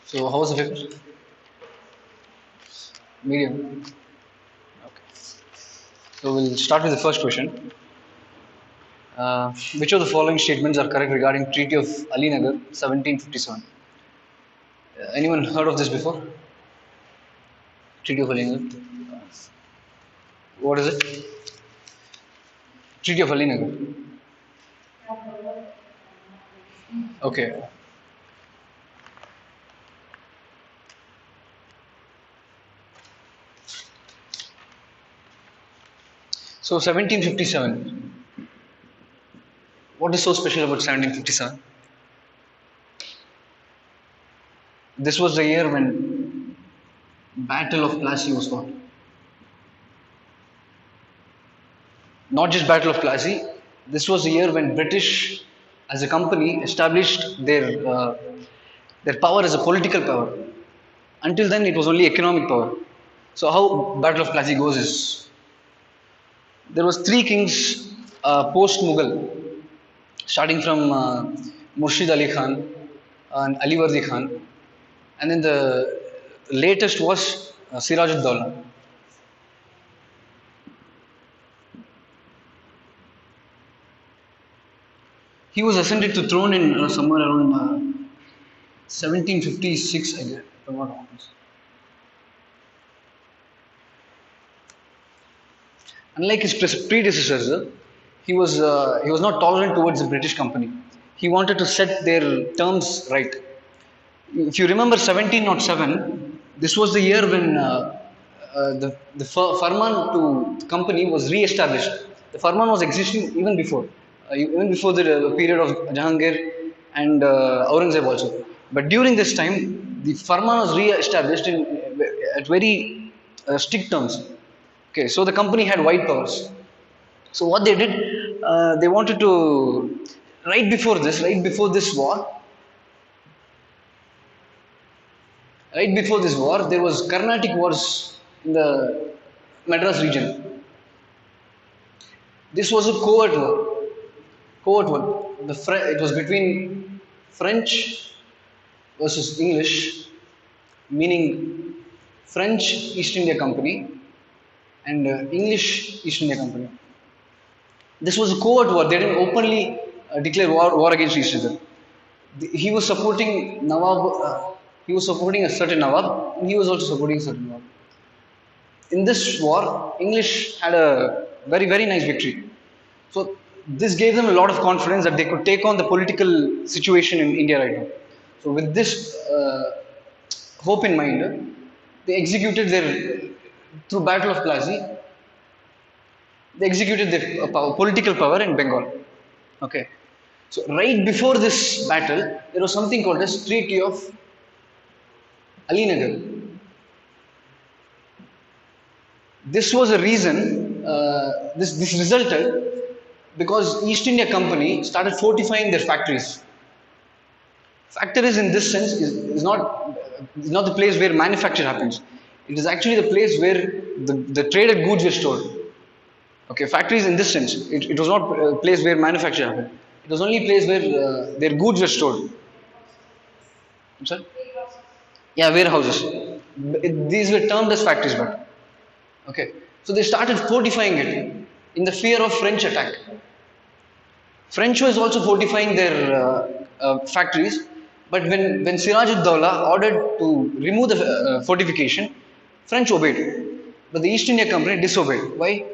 So, how was the paper? Medium. Okay. So, we'll start with the first question. Which of the following statements are correct regarding Treaty of Alinagar, 1757? Anyone heard of this before? Treaty of Alinagar. What is it? Treaty of Alinagar. Okay. So, 1757. What is so special about 1757? This was the year when Battle of Plassey was fought. Not just Battle of Plassey. This was the year when British, as a company, established their power as a political power. Until then, it was only economic power. So how Battle of Plassey goes is there was three kings post Mughal, starting from Murshid Ali Khan and Ali Wardi Khan, and then the latest was Siraj ud-Dawla. He was ascended to throne in somewhere around 1756, I guess. If I'm not wrong. Unlike his predecessors, he was not tolerant towards the British company. He wanted to set their terms right. If you remember 1707, this was the year when the Farman to the company was re-established. The Farman was existing even before the period of Jahangir and Aurangzeb also. But during this time, the Farman was re-established at very strict terms. Okay, so the company had wide powers. So what they did, they wanted to right before this war, there was Carnatic wars in the Madras region. This was a covert war. Covert war. It was between French versus English, meaning French East India Company and English East India Company. This was a covert war. They didn't openly declare war against each other. He was supporting Nawab. He was supporting a certain Nawab, and he was also supporting a certain Nawab. In this war, English had a very nice victory. So this gave them a lot of confidence that they could take on the political situation in India right now. So with this hope in mind, they executed their through Battle of Plassey. They executed their political power in Bengal. Okay. So right before this battle, there was something called as Treaty of Alinagar. This was a reason. This resulted because East India Company started fortifying their factories. Factories in this sense is not the place where manufacture happens. It is actually the place where the traded goods were stored. Okay, factories in this sense. It was not a place where manufacture happened. It was only a place where their goods were stored. I'm sorry? Yeah, warehouses. These were termed as factories, but okay. So they started fortifying it in the fear of French attack. French was also fortifying their factories, but when Siraj ud-Dawla ordered to remove the fortification, French obeyed, but the East India Company disobeyed. Why?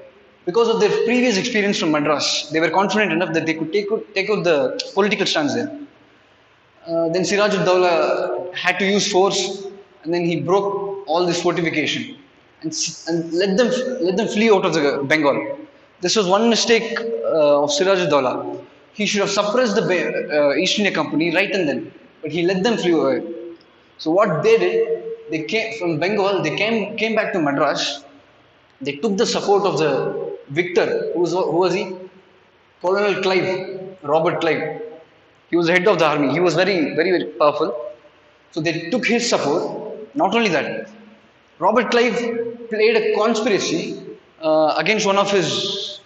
Because of their previous experience from Madras, they were confident enough that they could take out the political stance there. Then Siraj ud-Dawla had to use force, and then he broke all this fortification and let them flee out of the Bengal. This was one mistake of Siraj ud-Dawla. He should have suppressed the East India Company right and then, but he let them flee away. So what they did, they came from Bengal. They came back to Madras. They took the support of the victor. Who was he? Colonel Clive, Robert Clive. He was the head of the army. He was very powerful. So they took his support. Not only that, Robert Clive played a conspiracy against one of his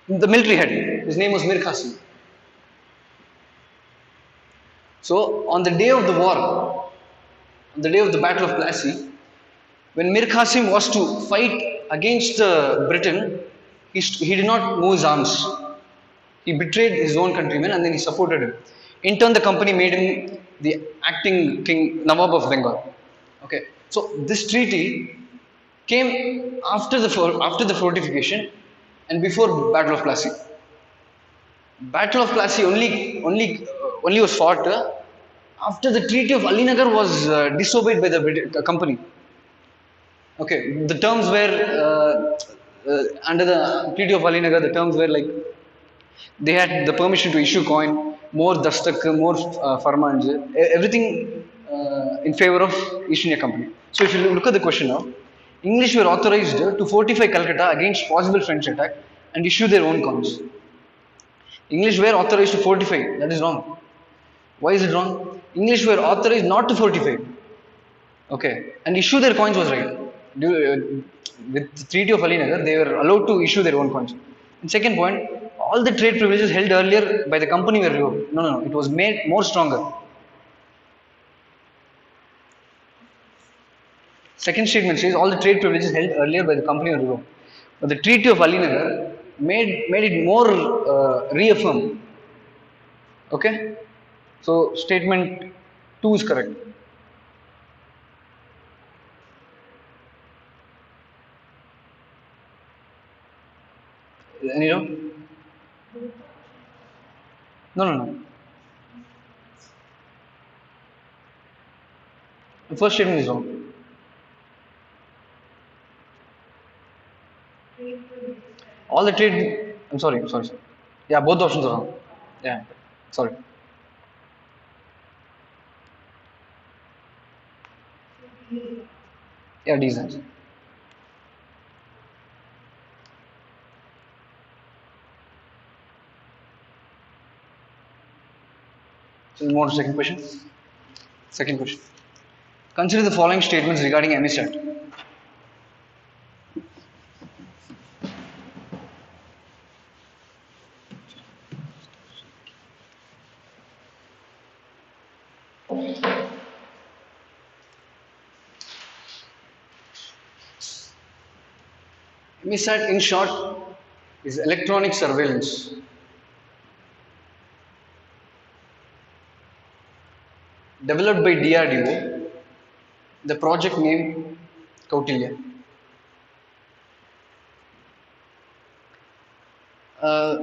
the military head. His name was Mir Qasim. So on the day of the war, on the day of the Battle of Plassey, when Mir Qasim was to fight against Britain, he did not move his arms. He betrayed his own countrymen and then he supported him. In turn, the company made him the acting king Nawab of Bengal. Okay, so this treaty came after the fortification and before Battle of Plassey. Battle of Plassey only was fought after the Treaty of Alinagar was disobeyed by the company. Okay, the terms were under the Treaty of Alinagar. The terms were like they had the permission to issue coin, more dastak, more farmans, everything in favor of East India Company. So if you look at the question now, English were authorized to fortify Calcutta against possible French attack and issue their own coins. English were authorized to fortify. That is wrong. Why is it wrong? English were authorized not to fortify. Okay, and issue their coins was right. With the Treaty of Alinagar, they were allowed to issue their own coins. And second point, all the trade privileges held earlier by the company were revoked. No, it was made more stronger. Second statement says all the trade privileges held earlier by the company were revoked. But the Treaty of Alinagar made it more reaffirmed. Okay, so statement 2 is correct. Any wrong? No. The first statement is wrong. All the trade. I'm sorry. Yeah, both the options are wrong. Yeah, sorry. Yeah, D is answer. So we move on to second question. Second question. Consider the following statements regarding MESAT. MESAT, in short, is electronic surveillance. Developed by DRDO, the project name Kautilya.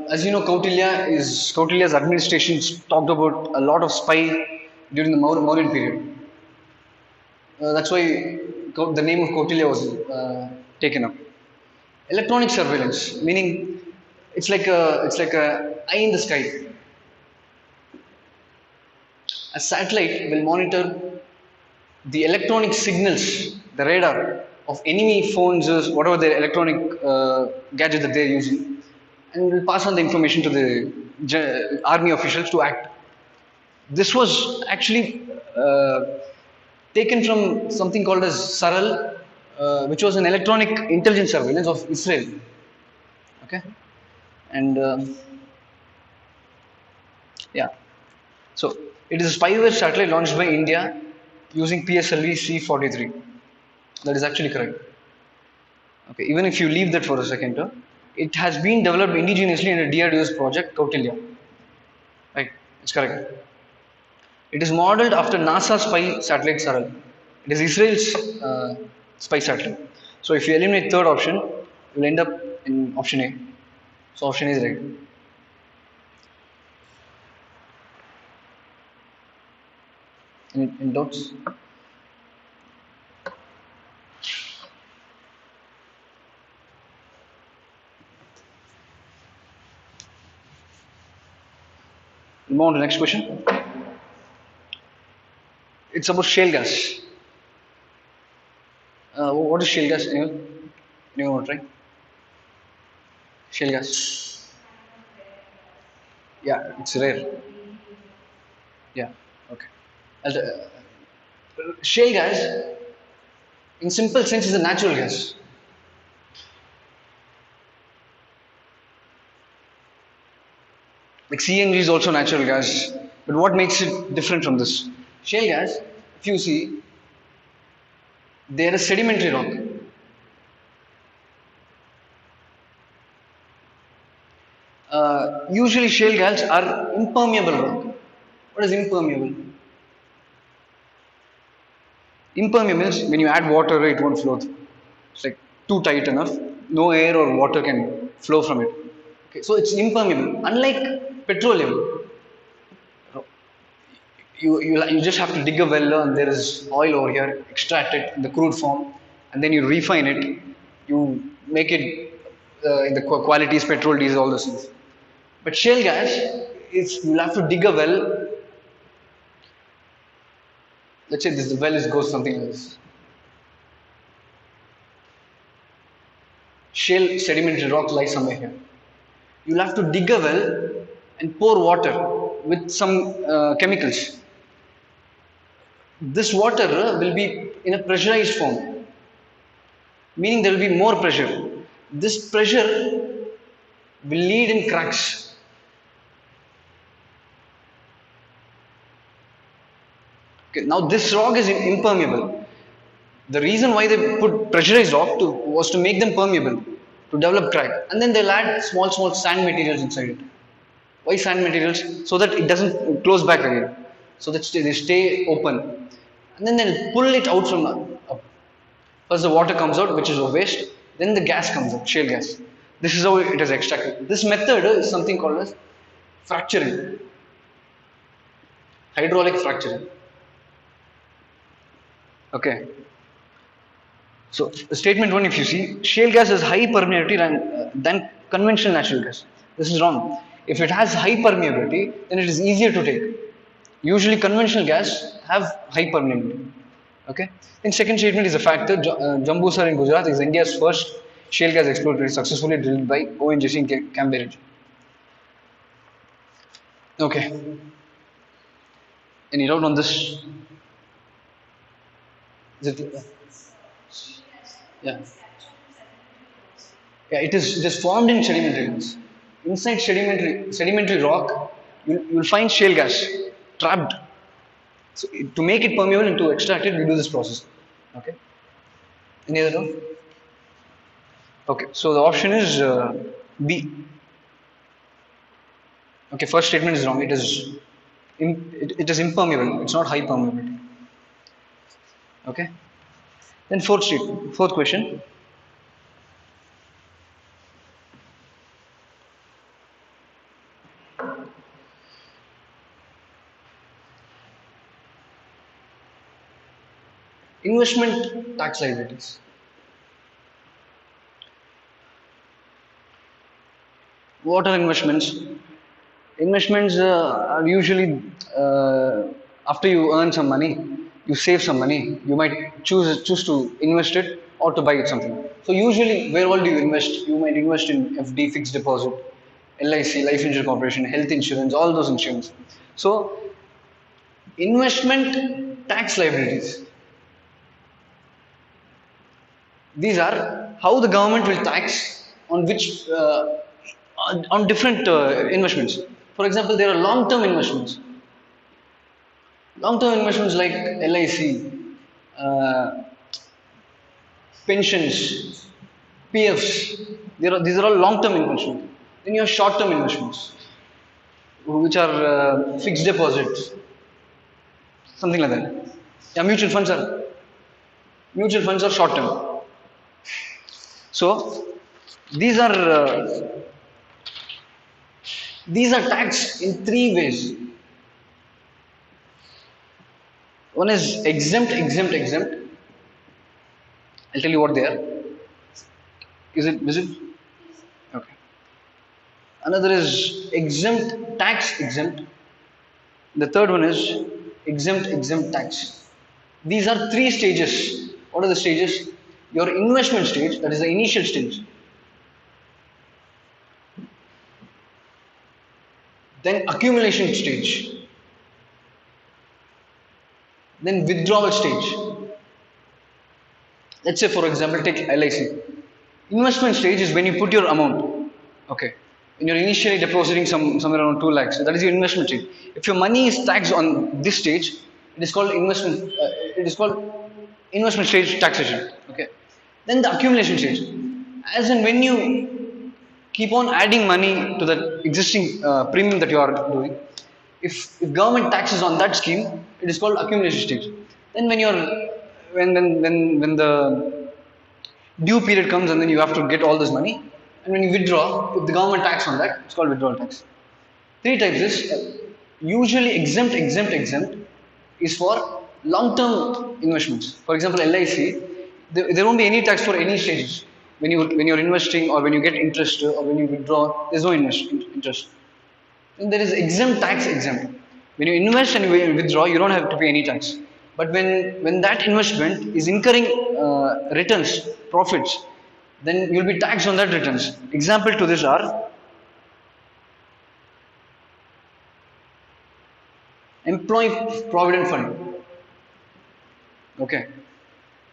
As you know, Kautilya's administration talked about a lot of spy during the Mauryan period. That's why the name of Kautilya was taken up. Electronic surveillance, meaning it's like a eye in the sky. A satellite will monitor the electronic signals, the radar of enemy phones, whatever the electronic gadget that they're using, and will pass on the information to the army officials to act. This was actually taken from something called as Saral, which was an electronic intelligence surveillance of Israel. Okay, and yeah, so it is a spyware satellite launched by India using PSLV C-43. That is actually correct. Okay, even if you leave that for a second, it has been developed indigenously in a DRDO's project Kautilya. Right, it's correct. It is modeled after NASA spy satellite Saral. It is Israel's spy satellite. So if you eliminate third option, you will end up in option A. So option A is right. Any doubts? We'll move on to the next question. It's about shale gas. What is shale gas? Anyone want to try? Shale gas. Yeah, it's rare. Yeah, okay. Shale gas, in simple sense, is a natural gas. Like CNG is also natural gas. But what makes it different from this? Shale gas, if you see, there is sedimentary rock. Usually shale gas are impermeable rock. What is impermeable? Impermeable means when you add water, it won't flow through. It's like too tight enough. No air or water can flow from it. Okay, so it's impermeable. Unlike petroleum, you just have to dig a well and there is oil over here, extract it in the crude form, and then you refine it. You make it in the qualities, petrol, diesel, all those things. But shale gas, you'll have to dig a well. Let's say this well goes something like this. Shale sedimentary rock lies somewhere here. You'll have to dig a well and pour water with some chemicals. This water will be in a pressurized form, meaning there will be more pressure. This pressure will lead in cracks. Okay, now this rock is impermeable. The reason why they put pressurized rock was to make them permeable, to develop crack, and then they'll add small sand materials inside it. Why sand materials? So that it doesn't close back again, so that they stay open, and then they'll pull it out from up. First the water comes out, which is a waste, then the gas comes out, shale gas. This is how it is extracted. This method is something called as fracturing, hydraulic fracturing. Okay. So statement 1, if you see, shale gas has high permeability than conventional natural gas. This is wrong. If it has high permeability, then it is easier to take. Usually conventional gas have high permeability. Okay. Then second statement is a factor. Jambusar in Gujarat is India's first shale gas exploratory successfully drilled by ONGC in Cambridge. Okay. Any doubt on this? Is it? Yeah. Yeah, it is formed in sedimentary rocks. Inside sedimentary rock, you will find shale gas trapped. So to make it permeable and to extract it, we do this process. Okay. Any other doubt? Okay. So the option is B. Okay. First statement is wrong. It is impermeable. It's not high permeability. Okay. Then fourth question. Investment tax liabilities. What are investments? Investments are usually after you earn some money, you save some money, you might choose to invest it or to buy it something. So usually, where all do you invest? You might invest in FD, fixed deposit, LIC, Life Insurance Corporation, health insurance, all those insurance. So investment tax liabilities. These are how the government will tax on which on different investments. For example, there are long-term investments. Long-term investments like LIC, pensions, PFs. These are all long-term investments. Then you have short-term investments, which are fixed deposits, something like that. Yeah, mutual funds are short-term. So these are taxed in 3 ways. One is exempt. I'll tell you what they are. Is it visible? Okay. Another is exempt, tax exempt. The third one is exempt tax. These are 3 stages. What are the stages? Your investment stage, that is the initial stage. Then accumulation stage. Then withdrawal stage. Let's say, for example, take LIC. Investment stage is when you put your amount. Okay. and you're initially depositing somewhere around 2 lakhs. So that is your investment stage. If your money is taxed on this stage, it is called investment. It is called investment stage taxation. Okay. Then the accumulation stage, as and when you keep on adding money to the existing premium that you are doing, if government taxes on that scheme, it is called accumulation stage. Then when the due period comes and then you have to get all this money, and when you withdraw, if the government tax on that, it's called withdrawal tax. Three types is usually exempt is for long-term investments. For example, LIC, there won't be any tax for any stages. When you're investing or when you get interest or when you withdraw, there's no interest. Then there is exempt. When you invest and you withdraw, you don't have to pay any tax. But when that investment is incurring returns, profits, then you'll be taxed on that returns. Example to this are employee provident fund. Okay.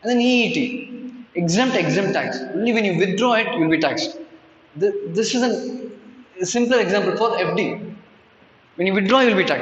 And then EET, exempt tax. Only when you withdraw it, you'll be taxed. This is a simpler example for FD. When you withdraw, you'll be taxed.